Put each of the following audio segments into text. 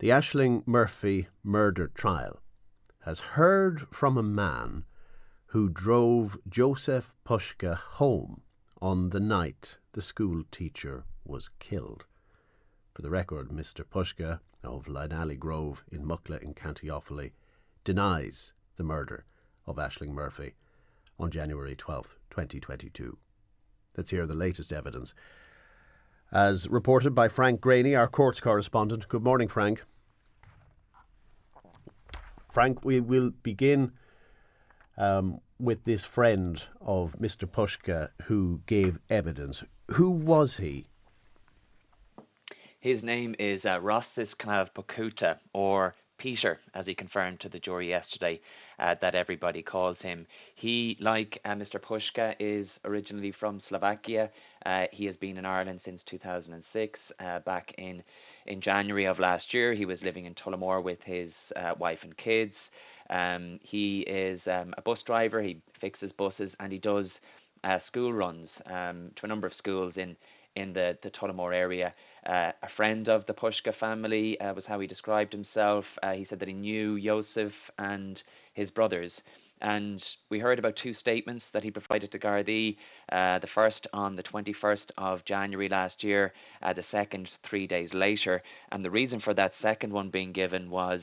The Ashling Murphy murder trial has heard from a man who drove Jozef Puska home on the night the school teacher was killed. For the record, Mr. Puska of Lynally Grove in Mucklagh in County Offaly denies the murder of Ashling Murphy on January 12th, 2022. Let's hear the latest evidence, as reported by Frank Graney, our courts correspondent. Good morning, Frank. Frank, we will begin with this friend of Mr. Puska who gave evidence. Who was he? His name is Rostisklav Pukuta, or Peter, as he confirmed to the jury yesterday, that everybody calls him. He, like Mr. Puska, is originally from Slovakia. He has been in Ireland since 2006. Back in January of last year, he was living in Tullamore with his wife and kids. He is a bus driver. He fixes buses, and he does school runs to a number of schools in the Tullamore area. A friend of the Puska family was how he described himself. He said that he knew Jozef and his brothers. And we heard about two statements that he provided to Gardaí. The first on the 21st of January last year, the second 3 days later. And the reason for that second one being given was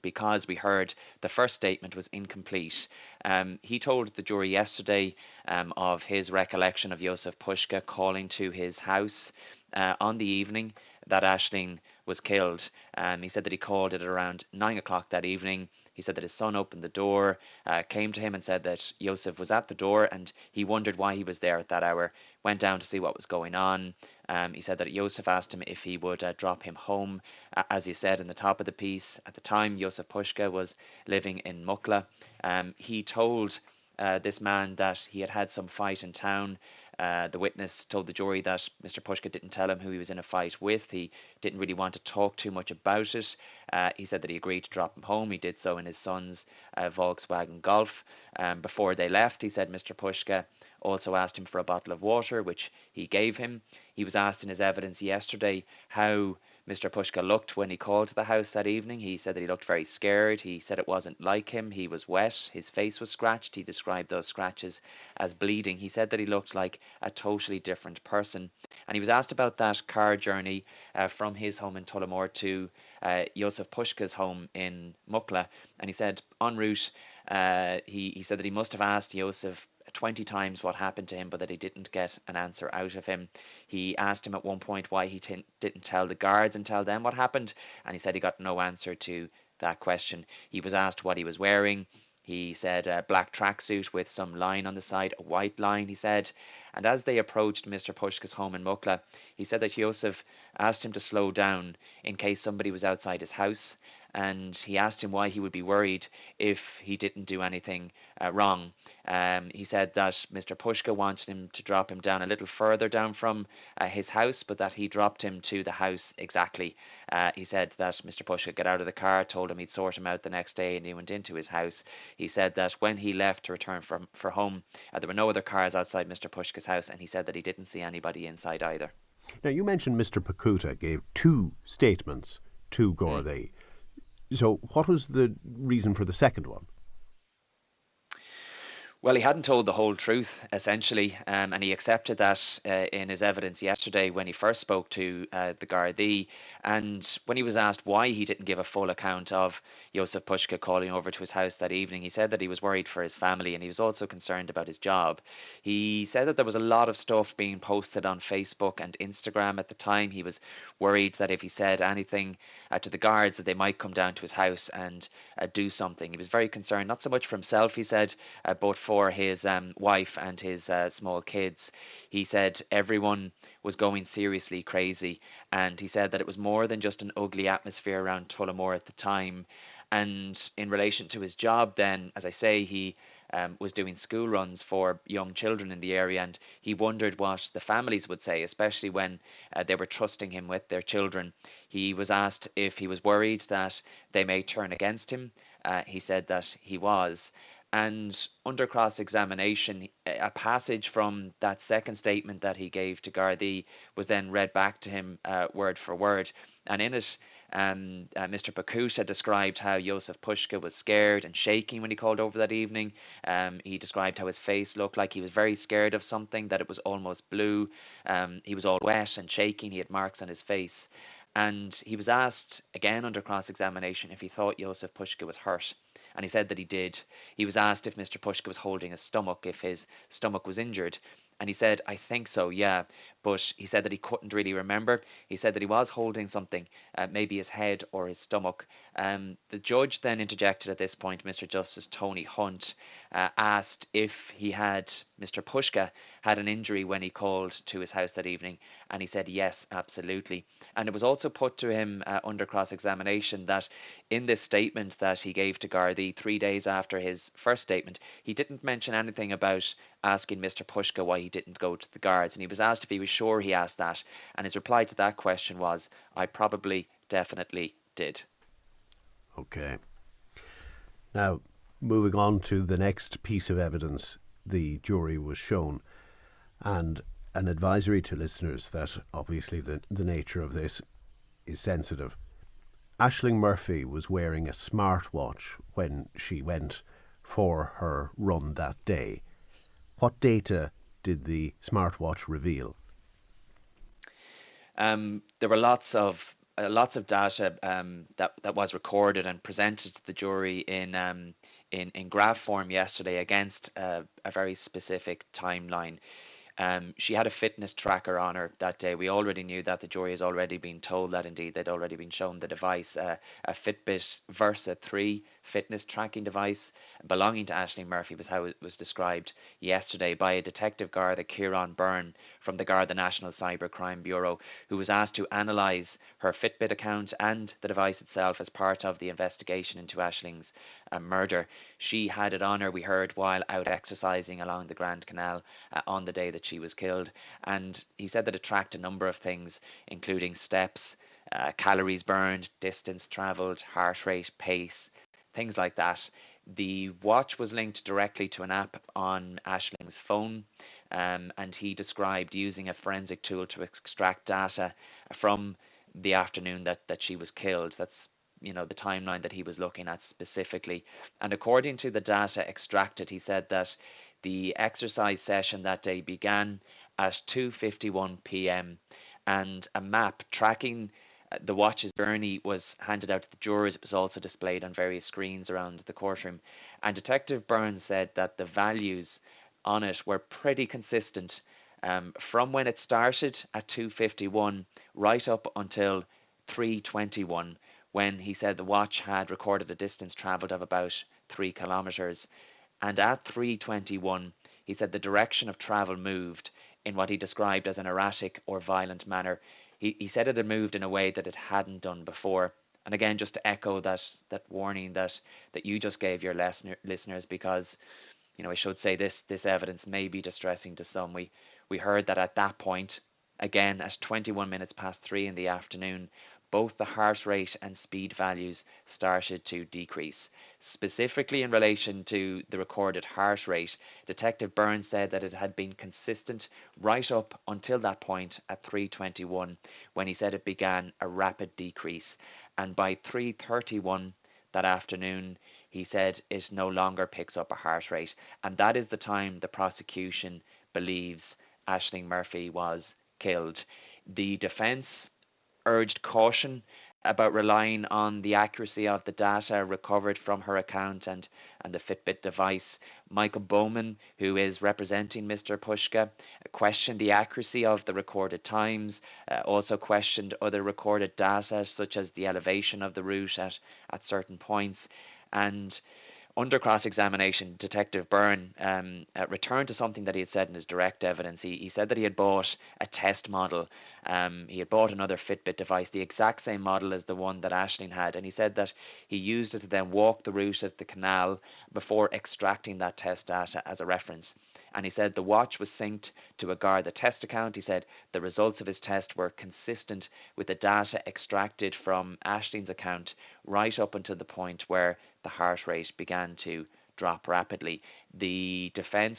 because we heard the first statement was incomplete. He told the jury yesterday of his recollection of Jozef Puska calling to his house on the evening that Ashling was killed. He said that he called at around 9 o'clock that evening. He said that his son opened the door, came to him and said that Jozef was at the door, and he wondered why he was there at that hour, went down to see what was going on. He said that Jozef asked him if he would drop him home. As he said in the top of the piece, at the time Jozef Puska was living in Mucklagh. He told this man that he had had some fight in town. The witness told the jury that Mr. Puska didn't tell him who he was in a fight with. He didn't really want to talk too much about it. He said that he agreed to drop him home. He did so in his son's Volkswagen Golf. Before they left, he said Mr. Puska also asked him for a bottle of water, which he gave him. He was asked in his evidence yesterday how Mr. Puska looked when he called to the house that evening. He said that he looked very scared. He said it wasn't like him. He was wet. His face was scratched. He described those scratches as bleeding. He said that he looked like a totally different person. And he was asked about that car journey from his home in Tullamore to Jozef Puska's home in Mucklagh. And he said en route, he said that he must have asked Jozef 20 times what happened to him, but that he didn't get an answer out of him. He asked him at one point why he didn't tell the guards and tell them what happened, and he said he got no answer to that question. He was asked what he was wearing. He said a black tracksuit with some line on the side, a white line, he said. And as they approached Mr. Puska's home in Mucklagh, he said that Jozef asked him to slow down in case somebody was outside his house, and he asked him why he would be worried if he didn't do anything wrong. He said that Mr. Puska wanted him to drop him down a little further down from his house, but that he dropped him to the house exactly. He said that Mr. Puska got out of the car, told him he'd sort him out the next day, and he went into his house. He said that when he left to return for home, there were no other cars outside Mr. Puska's house, and he said that he didn't see anybody inside either. Now, you mentioned Mr. Pukuta gave two statements to Gardaí. So what was the reason for the second one? Well, he hadn't told the whole truth, essentially, and he accepted that in his evidence yesterday when he first spoke to the Gardaí. And when he was asked why he didn't give a full account of Jozef Puska calling over to his house that evening, he said that he was worried for his family, and he was also concerned about his job. He said that there was a lot of stuff being posted on Facebook and Instagram at the time. He was worried that if he said anything to the guards, that they might come down to his house and do something. He was very concerned, not so much for himself, he said, but for his wife and his small kids. He said everyone was going seriously crazy, and he said that it was more than just an ugly atmosphere around Tullamore at the time. And in relation to his job then, as I say, he was doing school runs for young children in the area, and he wondered what the families would say, especially when they were trusting him with their children. He was asked if he was worried that they may turn against him. He said that he was. And under cross-examination, a passage from that second statement that he gave to Gardaí was then read back to him word for word. And in it, Mr. Puska described how Jozef Puska was scared and shaking when he called over that evening. He described how his face looked like he was very scared of something, that it was almost blue. He was all wet and shaking. He had marks on his face. And he was asked again under cross-examination if he thought Jozef Puska was hurt. And he said that he did. He was asked if Mr. Puska was holding his stomach, if his stomach was injured. And he said, I think so, yeah. But he said that he couldn't really remember. He said that he was holding something, maybe his head or his stomach. The judge then interjected at this point, Mr. Justice Tony Hunt, asked if Mr. Puska had an injury when he called to his house that evening. And he said, yes, absolutely. And it was also put to him under cross-examination that in this statement that he gave to Gardaí 3 days after his first statement, he didn't mention anything about asking Mr. Puska why he didn't go to the guards. And he was asked if he was sure he asked that. And his reply to that question was, I probably, definitely did. Okay. Now, moving on to the next piece of evidence the jury was shown, and an advisory to listeners that obviously the nature of this is sensitive. Ashling Murphy was wearing a smartwatch when she went for her run that day. What data did the smartwatch reveal? There were lots of data that was recorded and presented to the jury in graph form yesterday against a very specific timeline. She had a fitness tracker on her that day. We already knew that. The jury has already been told that. Indeed, they'd already been shown the device, a Fitbit Versa 3 fitness tracking device belonging to Ashling Murphy, was how it was described yesterday by a detective Garda, Kieran Byrne, from the Garda National Cybercrime Bureau, who was asked to analyse her Fitbit account and the device itself as part of the investigation into Ashling's murder. She had it on her, we heard, while out exercising along the Grand Canal on the day that she was killed. And he said that it tracked a number of things, including steps, calories burned, distance travelled, heart rate, pace, things like that. The watch was linked directly to an app on Ashling's phone, and he described using a forensic tool to extract data from the afternoon that she was killed. That's the timeline that he was looking at specifically. And according to the data extracted, he said that the exercise session that day began at 2:51 p.m. and a map tracking the watch's journey was handed out to the jurors. It was also displayed on various screens around the courtroom. And Detective Byrne said that the values on it were pretty consistent from when it started at 2:51 right up until 3:21, when he said the watch had recorded a distance travelled of about 3 kilometres. And at 3:21, he said the direction of travel moved in what he described as an erratic or violent manner. He said it had moved in a way that it hadn't done before. And again, just to echo that warning that you just gave your listeners, because I should say this evidence may be distressing to some. We heard that at that point, again at 21 minutes past 3 in the afternoon, both the heart rate and speed values started to decrease. Specifically in relation to the recorded heart rate, Detective Byrne said that it had been consistent right up until that point at 3:21, when he said it began a rapid decrease. And by 3:31 that afternoon, he said it no longer picks up a heart rate. And that is the time the prosecution believes Ashling Murphy was killed. The defence urged caution about relying on the accuracy of the data recovered from her account and the Fitbit device. Michael Bowman, who is representing Mr. Puska, questioned the accuracy of the recorded times, also questioned other recorded data, such as the elevation of the route at certain points. And under cross-examination, Detective Byrne returned to something that he had said in his direct evidence. He said that he had bought a test model. He had bought another Fitbit device, the exact same model as the one that Ashling had, and he said that he used it to then walk the route of the canal before extracting that test data as a reference. And he said the watch was synced to a Garda test account. He said the results of his test were consistent with the data extracted from Ashling's account right up until the point where the heart rate began to drop rapidly. The defence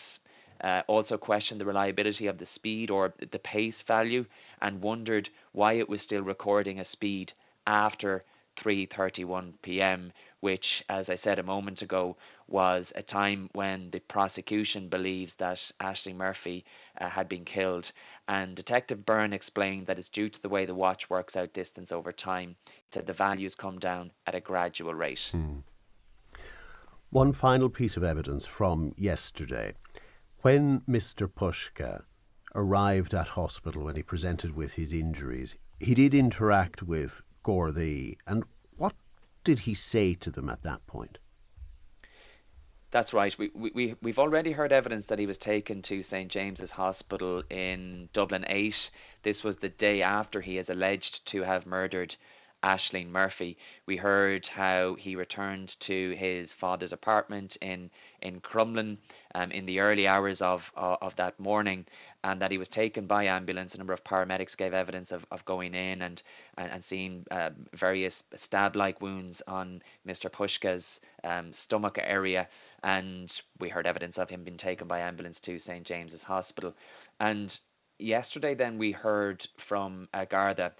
also questioned the reliability of the speed or the pace value and wondered why it was still recording a speed after 3:31 p.m., which, as I said a moment ago, was a time when the prosecution believes that Ashling Murphy had been killed. And Detective Byrne explained that it's due to the way the watch works out distance over time. He said the values come down at a gradual rate. One final piece of evidence from yesterday. When Mr. Puska arrived at hospital, when he presented with his injuries, he did interact with Gardaí. And what did he say to them at that point? That's right. We've already heard evidence that he was taken to St. James's Hospital in Dublin 8. This was the day after he is alleged to have murdered Ashling Murphy. We heard how he returned to his father's apartment in Crumlin in the early hours of that morning, and that he was taken by ambulance. A number of paramedics gave evidence of going in and seeing various stab-like wounds on Mr. Puska's stomach area, and we heard evidence of him being taken by ambulance to St. James's Hospital. And yesterday then we heard from Garda.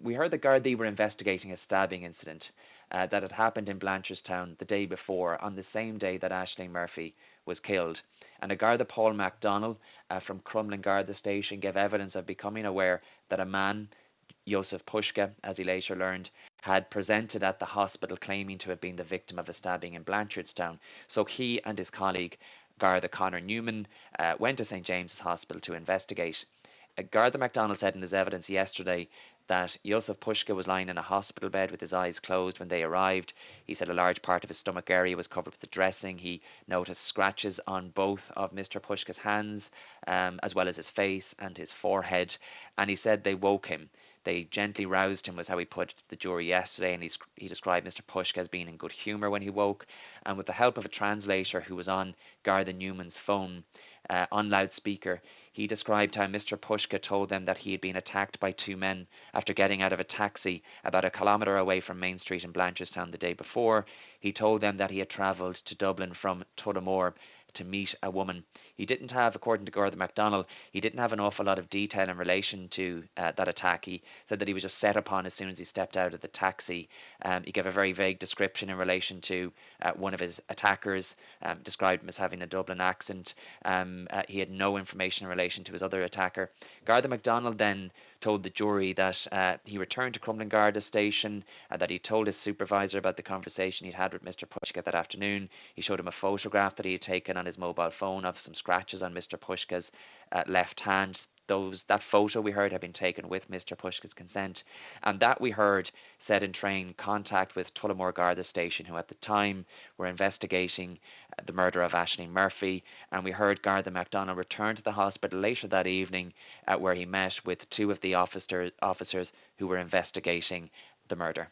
We heard that Gardaí were investigating a stabbing incident that had happened in Blanchardstown the day before, on the same day that Ashling Murphy was killed. And a Garda, Paul McDonnell, from Crumlin Garda Station, gave evidence of becoming aware that a man, Jozef Puska, as he later learned, had presented at the hospital claiming to have been the victim of a stabbing in Blanchardstown. So he and his colleague, Garda Conor Newman, went to St. James's Hospital to investigate. Garda McDonnell said in his evidence yesterday that Jozef Puska was lying in a hospital bed with his eyes closed when they arrived. He said a large part of his stomach area was covered with the dressing. He noticed scratches on both of Mr. Puska's hands, as well as his face and his forehead. And he said they woke him. They gently roused him, was how he put it to the jury yesterday, and he described Mr. Puska as being in good humour when he woke. And with the help of a translator who was on Garda Newman's phone, on loudspeaker, he described how Mr. Puska told them that he had been attacked by two men after getting out of a taxi about a kilometre away from Main Street in Blanchardstown the day before. He told them that he had travelled to Dublin from Tullamore to meet a woman. He didn't have, according to Garda McDonnell, he didn't have an awful lot of detail in relation to that attack. He said that he was just set upon as soon as he stepped out of the taxi. He gave a very vague description in relation to one of his attackers, described him as having a Dublin accent. He had no information in relation to his other attacker. Garda McDonnell then told the jury that he returned to Crumlin Garda Station, that he told his supervisor about the conversation he'd had with Mr. Puska that afternoon. He showed him a photograph that he had taken on his mobile phone of some scratches on Mr. Puska's left hand. That photo we heard had been taken with Mr. Puska's consent, and that we heard set in train contact with Tullamore Garda Station, who at the time were investigating the murder of Ashling Murphy. And we heard Garda McDonnell return to the hospital later that evening, where he met with two of the officers who were investigating the murder.